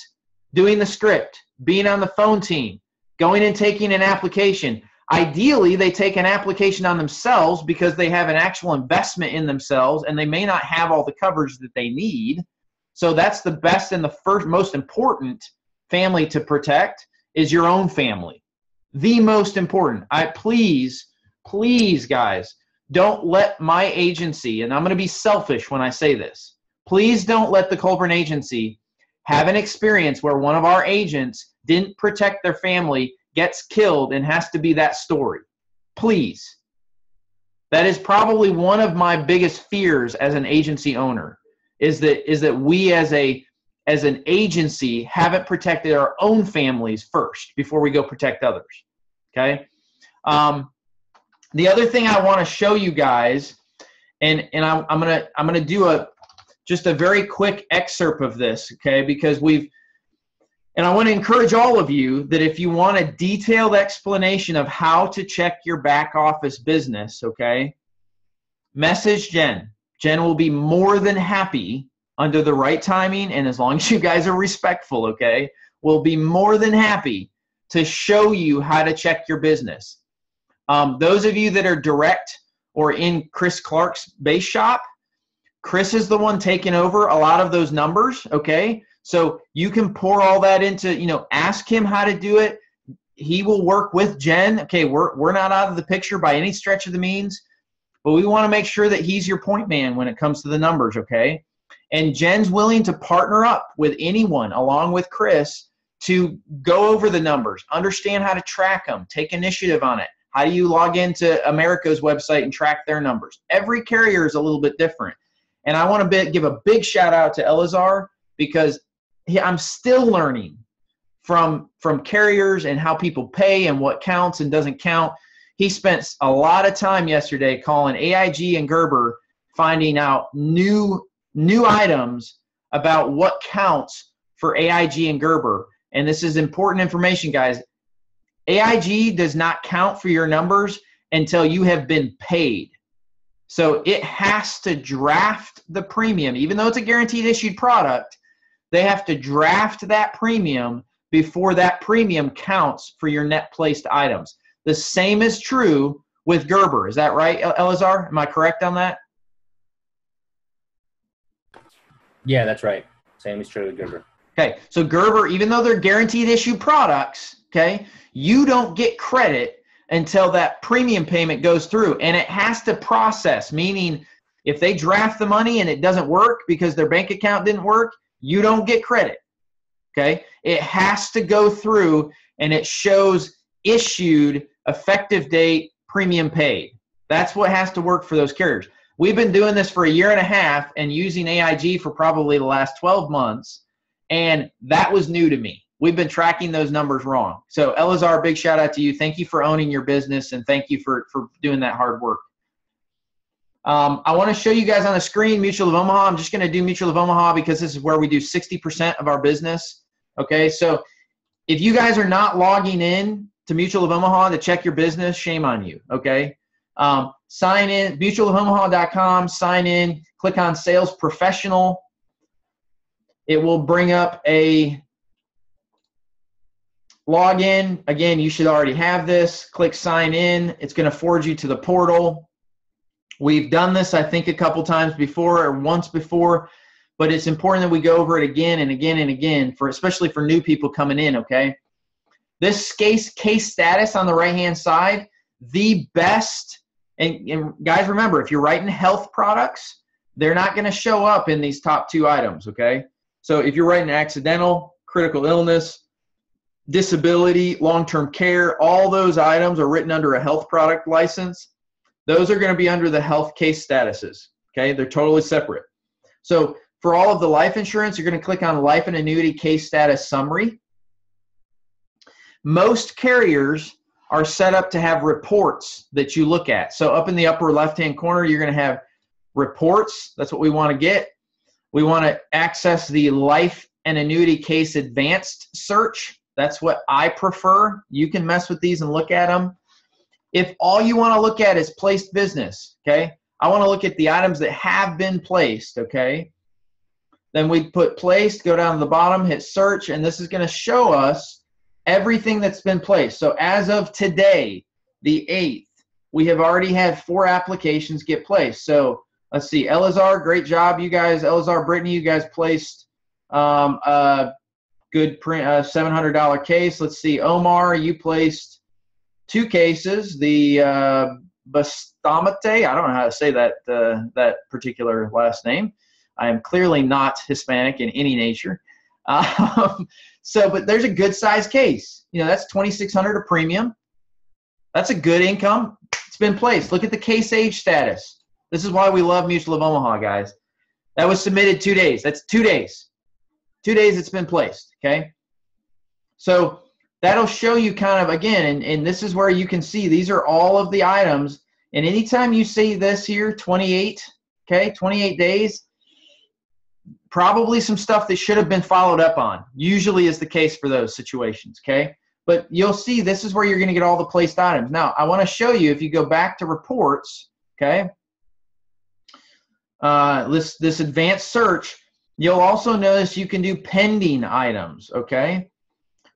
doing the script, being on the phone team, going and taking an application. Ideally, they take an application on themselves because they have an actual investment in themselves and they may not have all the coverage that they need. So that's the best and the first most important family to protect is your own family. The most important. Please, guys, don't let my agency, and I'm going to be selfish when I say this, please don't let the Colburn agency have an experience where one of our agents didn't protect their family, gets killed, and has to be that story. Please. That is probably one of my biggest fears as an agency owner, is that we as an agency haven't protected our own families first before we go protect others. Okay? The other thing I want to show you guys, and I'm gonna do just a very quick excerpt of this, okay? Because and I want to encourage all of you that if you want a detailed explanation of how to check your back office business, okay, message Jen. Jen will be more than happy, under the right timing, and as long as you guys are respectful, okay, will be more than happy to show you how to check your business. Those of you that are direct or in Chris Clark's base shop, Chris is the one taking over a lot of those numbers, okay? So you can pour all that into, ask him how to do it. He will work with Jen. Okay, we're not out of the picture by any stretch of the means, but we want to make sure that he's your point man when it comes to the numbers, okay? And Jen's willing to partner up with anyone along with Chris to go over the numbers, understand how to track them, take initiative on it. How do you log into America's website and track their numbers? Every carrier is a little bit different. And I want to give a big shout out to Elazar, because I'm still learning from carriers and how people pay and what counts and doesn't count. He spent a lot of time yesterday calling AIG and Gerber, finding out new items about what counts for AIG and Gerber. And this is important information, guys. AIG does not count for your numbers until you have been paid. So it has to draft the premium. Even though it's a guaranteed issued product, they have to draft that premium before that premium counts for your net placed items. The same is true with Gerber. Is that right, Elazar? Am I correct on that? Yeah, that's right. Same is true with Gerber. Okay, so Gerber, even though they're guaranteed issue products, okay, you don't get credit until that premium payment goes through, and it has to process, meaning if they draft the money and it doesn't work because their bank account didn't work, you don't get credit, okay? It has to go through, and it shows issued, effective date, premium paid. That's what has to work for those carriers. We've been doing this for 1.5 years and using AIG for probably the last 12 months, and that was new to me. We've been tracking those numbers wrong. So Elazar, big shout out to you. Thank you for owning your business, and thank you for doing that hard work. I want to show you guys on the screen Mutual of Omaha. I'm just going to do Mutual of Omaha because this is where we do 60% of our business. Okay, so if you guys are not logging in to Mutual of Omaha to check your business, shame on you, okay? Sign in, mutualofomaha.com, sign in, click on Sales Professional. It will bring up a login. Again, you should already have this. Click sign in. It's going to forward you to the portal. We've done this, I think, a couple times before or once before, but it's important that we go over it again and again and again, especially for new people coming in, okay? This case status on the right-hand side, the best, and guys, remember, if you're writing health products, they're not going to show up in these top 2 items, okay? So if you're writing accidental, critical illness, disability, long-term care, all those items are written under a health product license. Those are going to be under the health case statuses, okay? They're totally separate. So for all of the life insurance, you're going to click on Life and Annuity Case Status Summary. Most carriers are set up to have reports that you look at. So up in the upper left-hand corner, you're going to have reports. That's what we want to get. We want to access the Life and Annuity Case Advanced search. That's what I prefer. You can mess with these and look at them. If all you want to look at is placed business, okay, I want to look at the items that have been placed, okay, then we put placed, go down to the bottom, hit search, and this is going to show us everything that's been placed. So as of today, the 8th, we have already had 4 applications get placed. So let's see, Elazar, great job, you guys. Elazar, Brittany, you guys placed a good print, $700 case. Let's see, Omar, you placed 2 cases. The Bustamante, I don't know how to say that that particular last name. I am clearly not Hispanic in any nature. But there's a good size case. You know, that's $2,600 a premium. That's a good income. It's been placed. Look at the case age status. This is why we love Mutual of Omaha, guys. That was submitted 2 days. That's 2 days. 2 days it's been placed, okay? So that'll show you kind of, again, and this is where you can see these are all of the items. And anytime you see this here, 28, okay, 28 days, probably some stuff that should have been followed up on. Usually is the case for those situations, okay? But you'll see this is where you're going to get all the placed items. Now, I want to show you, if you go back to reports, okay, this advanced search, you'll also notice you can do pending items, okay?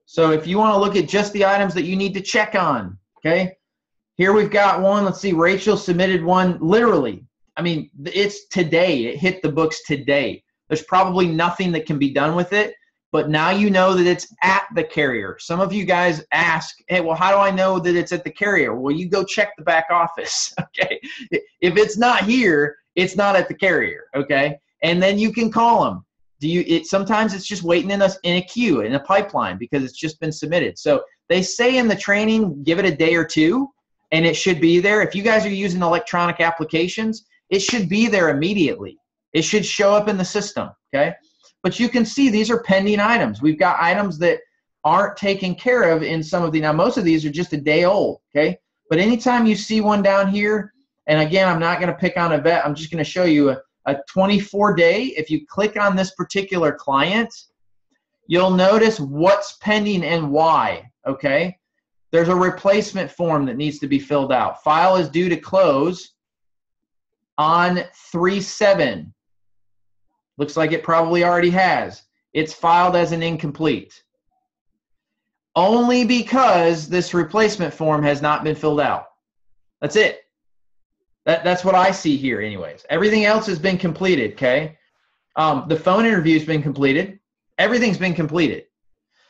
So if you want to look at just the items that you need to check on, okay, here we've got one. Let's see, Rachel submitted one literally. I mean, it's today. It hit the books today. There's probably nothing that can be done with it, but now you know that it's at the carrier. Some of you guys ask, hey, well, how do I know that it's at the carrier? Well, you go check the back office, okay? If it's not here, it's not at the carrier, okay? And then you can call them. Sometimes it's just waiting in a queue, in a pipeline, because it's just been submitted. So they say in the training, give it a day or 2, and it should be there. If you guys are using electronic applications, it should be there immediately. It should show up in the system, okay? But you can see these are pending items. We've got items that aren't taken care of in some of the, now most of these are just a day old, okay? But anytime you see one down here, and again, I'm not going to pick on a vet, I'm just going to show you a 24-day. If you click on this particular client, you'll notice what's pending and why, okay? There's a replacement form that needs to be filled out. File is due to close on 3/7. Looks like it probably already has. It's filed as an incomplete. Only because this replacement form has not been filled out. That's it. That's what I see here anyways. Everything else has been completed, okay? The phone interview's been completed. Everything's been completed.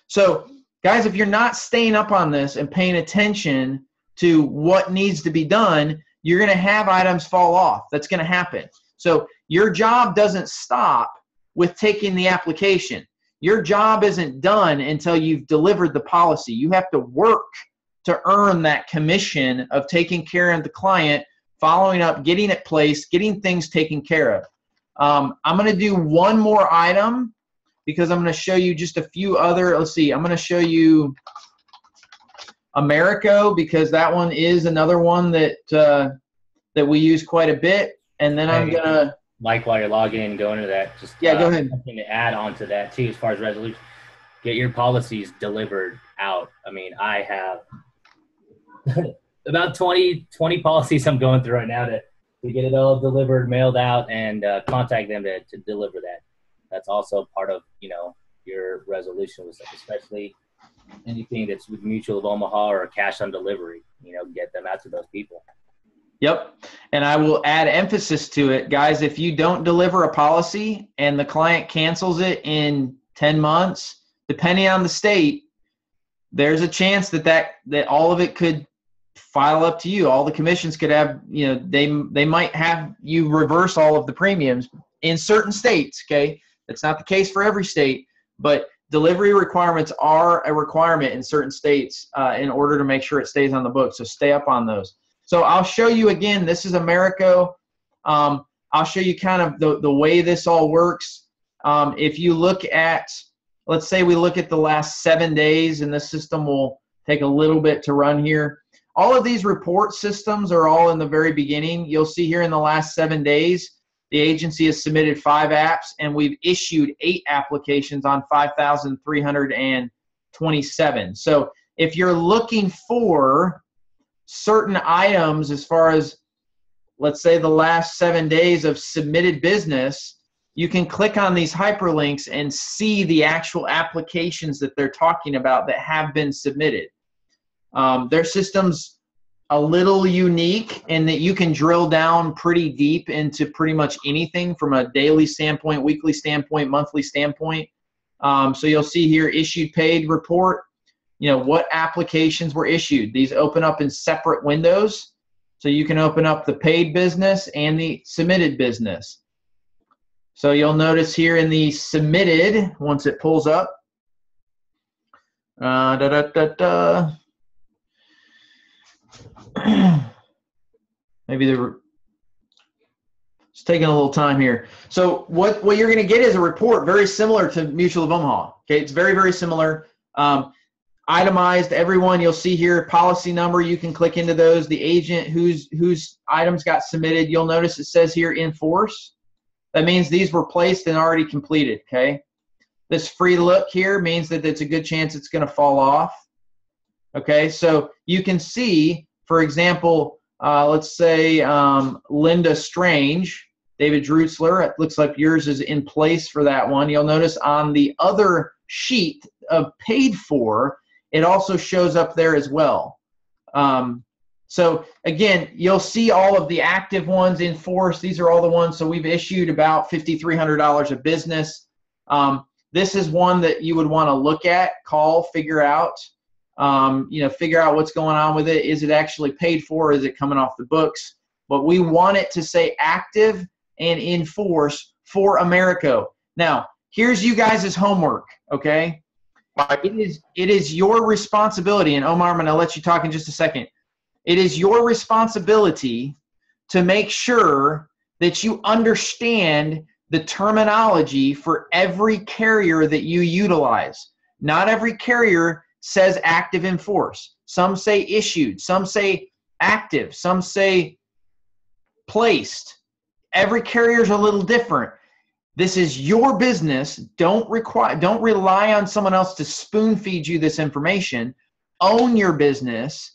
So, guys, if you're not staying up on this and paying attention to what needs to be done, you're going to have items fall off. That's going to happen. So your job doesn't stop with taking the application. Your job isn't done until you've delivered the policy. You have to work to earn that commission of taking care of the client, following up, getting it placed, getting things taken care of. I'm going to do one more item because I'm going to show you just a few other, let's see, I'm going to show you Americo because that one is another one that we use quite a bit. And then I'm going to... Mike, while you're logging in and going into that, just go ahead. Something to add on to that too, as far as resolution, get your policies delivered out. I mean, I have about 20 policies I'm going through right now to get it all delivered, mailed out, and contact them to deliver that. That's also part of, your resolution with stuff, especially anything that's with Mutual of Omaha or cash on delivery, get them out to those people. Yep. And I will add emphasis to it. Guys, if you don't deliver a policy and the client cancels it in 10 months, depending on the state, there's a chance that all of it could file up to you. All the commissions could have, they might have you reverse all of the premiums in certain states, okay? That's not the case for every state, but delivery requirements are a requirement in certain states in order to make sure it stays on the book. So stay up on those. So I'll show you again, this is Americo. I'll show you kind of the way this all works. If you look at, let's say we look at the last 7 days, and the system will take a little bit to run here. All of these report systems are all in the very beginning. You'll see here in the last 7 days, the agency has submitted 5 apps, and we've issued 8 applications on 5,327. So if you're looking for certain items as far as, let's say, the last 7 days of submitted business, you can click on these hyperlinks and see the actual applications that they're talking about that have been submitted. Their systems a little unique in that you can drill down pretty deep into pretty much anything from a daily standpoint, weekly standpoint, monthly standpoint. So you'll see here issued paid report, what applications were issued. These open up in separate windows. So you can open up the paid business and the submitted business. So you'll notice here in the submitted, once it pulls up, maybe it's taking a little time here. So what you're going to get is a report very similar to Mutual of Omaha. Okay, it's very, very similar. Itemized, everyone you'll see here, policy number, you can click into those. The agent whose items got submitted, you'll notice it says here in force. That means these were placed and already completed, okay? This free look here means that it's a good chance it's going to fall off. Okay, so you can see, for example, let's say Linda Strange, David Drutzler, it looks like yours is in place for that one. You'll notice on the other sheet of paid for, it also shows up there as well. So again, you'll see all of the active ones in force. These are all the ones. So we've issued about $5,300 of business. This is one that you would want to look at, call, figure out, figure out what's going on with it. Is it actually paid for? Is it coming off the books? But we want it to say active and in force for Americo. Now, here's you guys' homework, okay? It is your responsibility, and Omar, I'm going to let you talk in just a second. It is your responsibility to make sure that you understand the terminology for every carrier that you utilize. Not every carrier says active in force. Some say issued, some say active, some say placed. Every carrier is a little different. This is your business. Don't rely on someone else to spoon feed you this information. Own your business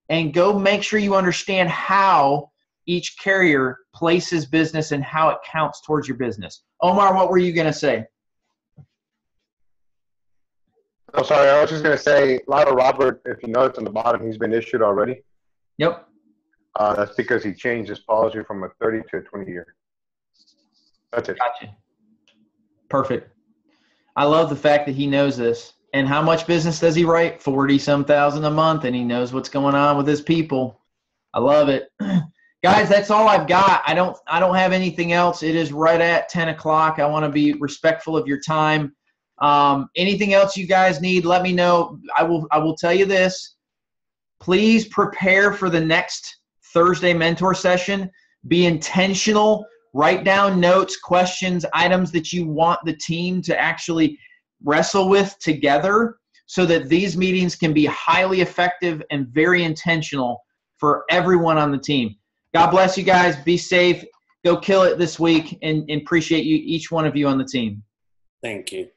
and go make sure you understand how each carrier places business and how it counts towards your business. Omar, what were you going to say? Oh, sorry. I was just going to say, Lotto Robert, if you notice on the bottom, he's been issued already. Yep. That's because he changed his policy from a 30 to a 20-year. That's it. Gotcha. Perfect. I love the fact that he knows this. And how much business does he write? 40-some thousand a month, and he knows what's going on with his people. I love it. Guys, that's all I've got. I don't have anything else. It is right at 10 o'clock. I want to be respectful of your time. Anything else you guys need, let me know. I will tell you this. Please prepare for the next Thursday mentor session. Be intentional. Write down notes, questions, items that you want the team to actually wrestle with together so that these meetings can be highly effective and very intentional for everyone on the team. God bless you guys. Be safe. Go kill it this week, and appreciate you, each one of you on the team. Thank you.